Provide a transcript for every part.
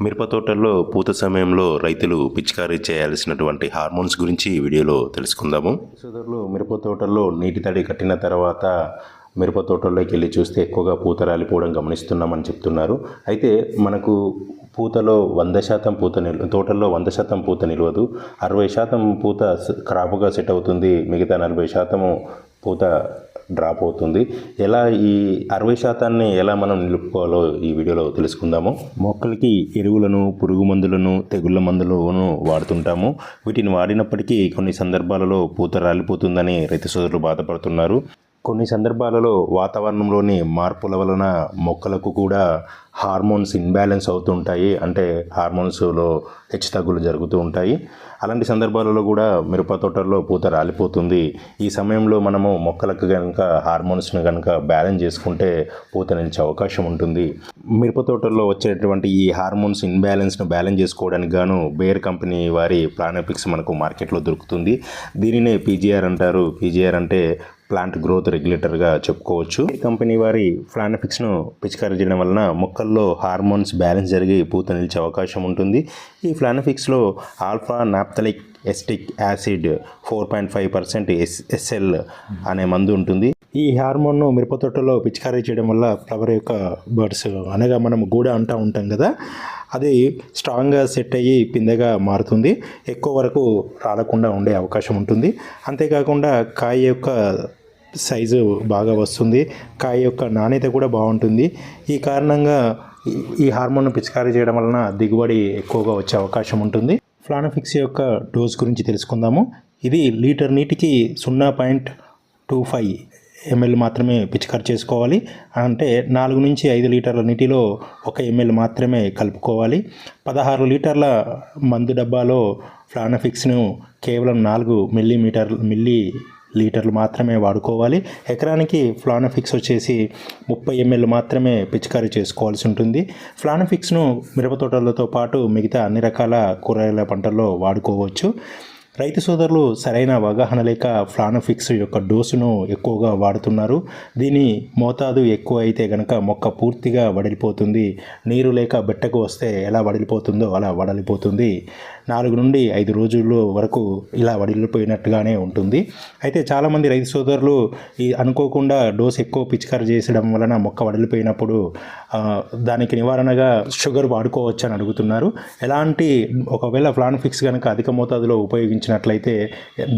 మిరప తోటల్లో పూత సమయంలో రైతులు పిచికారీ చేయాల్సినటువంటి హార్మోన్స్ గురించి ఈ వీడియోలో తెలుసుకుందాము. సోదరులు, మిరప తోటల్లో నీటి తడి కట్టిన తర్వాత మిరప తోటల్లోకి వెళ్ళి చూస్తే ఎక్కువగా పూత రాలిపోవడం గమనిస్తున్నామని చెప్తున్నారు. అయితే మనకు పూతలో 100% తోటల్లో 100% పూత నిలవదు. 60% పూత క్రాప్గా సెట్ అవుతుంది. మిగతా 40% పూత డ్రాప్ అవుతుంది. ఎలా ఈ 60%ని ఎలా మనం నిలుపుకోవాలో ఈ వీడియోలో తెలుసుకుందాము. మొక్కలకి ఎరువులను, పురుగు మందులను, తెగుళ్ళ మందులను వాడుతుంటాము. వీటిని వాడినప్పటికీ కొన్ని సందర్భాలలో పూత రాలిపోతుందని రైతు సోదరులు బాధపడుతున్నారు. కొన్ని సందర్భాలలో వాతావరణంలోని మార్పుల వలన మొక్కలకు కూడా హార్మోన్స్ ఇన్బ్యాలెన్స్ అవుతుంటాయి. అంటే హార్మోన్స్లో హెచ్చుతగ్గులు జరుగుతూ ఉంటాయి. అలాంటి సందర్భాలలో కూడా మిరప తోటల్లో పూత రాలిపోతుంది. ఈ సమయంలో మనము మొక్కలకు కనుక హార్మోన్స్ను కనుక బ్యాలెన్స్ చేసుకుంటే పూత నిలిచే అవకాశం ఉంటుంది. మిరప తోటల్లో వచ్చేటువంటి ఈ హార్మోన్స్ ఇన్బ్యాలెన్స్ను బ్యాలెన్స్ చేసుకోవడానికి గాను బేర్ కంపెనీ వారి ప్లానోఫిక్స్ మనకు మార్కెట్లో దొరుకుతుంది. దీనినే పీజీఆర్ అంటారు. పీజీఆర్ అంటే ప్లాంట్ గ్రోత్ రెగ్యులేటర్గా చెప్పుకోవచ్చు. ఈ కంపెనీ వారి ఫ్లానోఫిక్స్ను పిచికారీ చేయడం వలన మొక్కల్లో హార్మోన్స్ బ్యాలెన్స్ జరిగి పూత నిలిచే అవకాశం ఉంటుంది. ఈ ఫ్లానోఫిక్స్లో ఆల్ఫా నాప్థలిక్ ఎస్టిక్ యాసిడ్ 4.5% SL అనే మందు ఉంటుంది. ఈ హార్మోన్ను మిరప తోటలో పిచికారీ చేయడం వల్ల ఫ్లవర్ యొక్క బర్డ్స్ అనగా మనం గూడ అంటూ ఉంటాం కదా, అది స్ట్రాంగ్గా సెట్ అయ్యి పిందెగా మారుతుంది. ఎక్కువ వరకు రాలకుండా ఉండే అవకాశం ఉంటుంది. అంతేకాకుండా కాయ యొక్క సైజు బాగా వస్తుంది. కాయ యొక్క నాణ్యత కూడా బాగుంటుంది. ఈ కారణంగా ఈ హార్మోన్ను పిచికారీ చేయడం వలన దిగుబడి ఎక్కువగా వచ్చే అవకాశం ఉంటుంది. ఫ్లానోఫిక్స్ యొక్క డోస్ గురించి తెలుసుకుందాము. ఇది లీటర్ నీటికి 0.25 ml మాత్రమే పిచికారీ చేసుకోవాలి. అంటే 4 నుంచి 5 లీటర్ల నీటిలో 1 ml మాత్రమే కలుపుకోవాలి. 16 లీటర్ల మందు డబ్బాలో ఫ్లానోఫిక్స్ను కేవలం 4 మిల్లీ లీటర్లు మాత్రమే వాడుకోవాలి. ఎకరానికి ఫ్లానోఫిక్స్ వచ్చేసి 30 ml మాత్రమే పిచికారీ చేసుకోవాల్సి ఉంటుంది. ఫ్లానోఫిక్స్ను మిరప తోటలతో పాటు మిగతా అన్ని రకాల కూరగాయల పంటల్లో వాడుకోవచ్చు. రైతు సోదరులు సరైన అవగాహన లేక ఫ్లానోఫిక్స్ యొక్క డోసును ఎక్కువగా వాడుతున్నారు. దీని మోతాదు ఎక్కువ అయితే కనుక మొక్క పూర్తిగా వడిలిపోతుంది. నీరు లేక బెట్టకు వస్తే ఎలా వడిలిపోతుందో అలా వడిలిపోతుంది. 4 నుండి 5 రోజుల వరకు ఇలా వడిలిపోయినట్టుగానే ఉంటుంది. అయితే చాలామంది రైతు సోదరులు ఈ అనుకోకుండా డోస్ ఎక్కువ పిచికారీ చేసడం వలన మొక్క వడిలిపోయినప్పుడు దానికి నివారణగా షుగర్ వాడుకోవచ్చు అని అడుగుతున్నారు. ఒకవేళ ఫ్లానోఫిక్స్ కనుక అధిక మోతాదులో ఉపయోగించినట్లయితే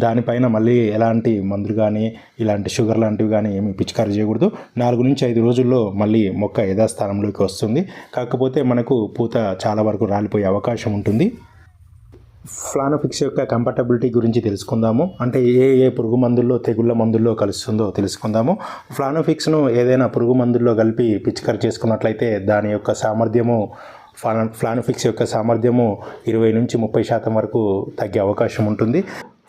దానిపైన మళ్ళీ ఎలాంటి మందులు కానీ ఇలాంటి షుగర్ లాంటివి కానీ ఏమి పిచికారీ చేయకూడదు. 4 నుంచి 5 రోజుల్లో మళ్ళీ మొక్క యథాస్థానంలోకి వస్తుంది. కాకపోతే మనకు పూత చాలా వరకు రాలిపోయే అవకాశం ఉంటుంది. ఫ్లానోఫిక్స్ యొక్క కంపాటబిలిటీ గురించి తెలుసుకుందాము. అంటే ఏ పురుగు మందుల్లో, తెగుళ్ళ మందుల్లో కలుస్తుందో తెలుసుకుందాము. ఫ్లానోఫిక్స్ను ఏదైనా పురుగు మందుల్లో కలిపి పిచికారీ చేసుకున్నట్లయితే దాని యొక్క సామర్థ్యము ఫ్లానోఫిక్స్ యొక్క సామర్థ్యము 20 నుంచి 30% వరకు తగ్గే అవకాశం ఉంటుంది.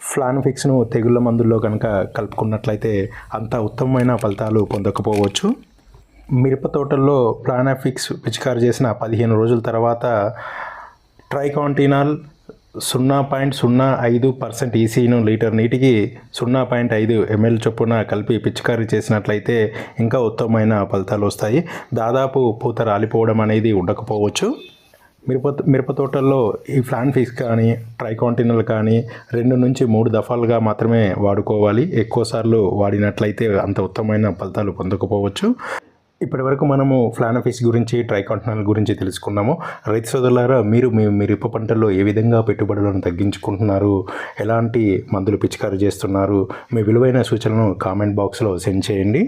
ఫ్లానోఫిక్స్ను తెగుళ్ళ మందుల్లో కనుక కలుపుకున్నట్లయితే అంత ఉత్తమమైన ఫలితాలు పొందకపోవచ్చు. మిరప తోటల్లో ఫ్లానోఫిక్స్ పిచికారీ చేసిన 15 రోజుల తర్వాత ట్రైకాంటినాల్ 0.05% ECను లీటర్ నీటికి 0.5 ml చొప్పున కలిపి పిచికారీ చేసినట్లయితే ఇంకా ఉత్తమమైన ఫలితాలు వస్తాయి. దాదాపు పూత రాలిపోవడం అనేది ఉండకపోవచ్చు. మిరప తోటల్లో ఈ ఫ్లానోఫిక్స్ కానీ ట్రైకాంటినాల్ కానీ 2 నుంచి 3 దఫాలుగా మాత్రమే వాడుకోవాలి. ఎక్కువసార్లు వాడినట్లయితే అంత ఉత్తమమైన ఫలితాలు పొందకపోవచ్చు. ఇప్పటి వరకు మనము ఫ్లానోఫిక్స్ గురించి, ట్రైకాంటినాల్ గురించి తెలుసుకున్నాము. రైతు సోదరులారా, మీరు మీ మిరప పంటల్లో ఏ విధంగా పెట్టుబడులను తగ్గించుకుంటున్నారు, ఎలాంటి మందులు పిచికారీ చేస్తున్నారు, మీ విలువైన సూచనలను కామెంట్ బాక్స్లో సెండ్ చేయండి.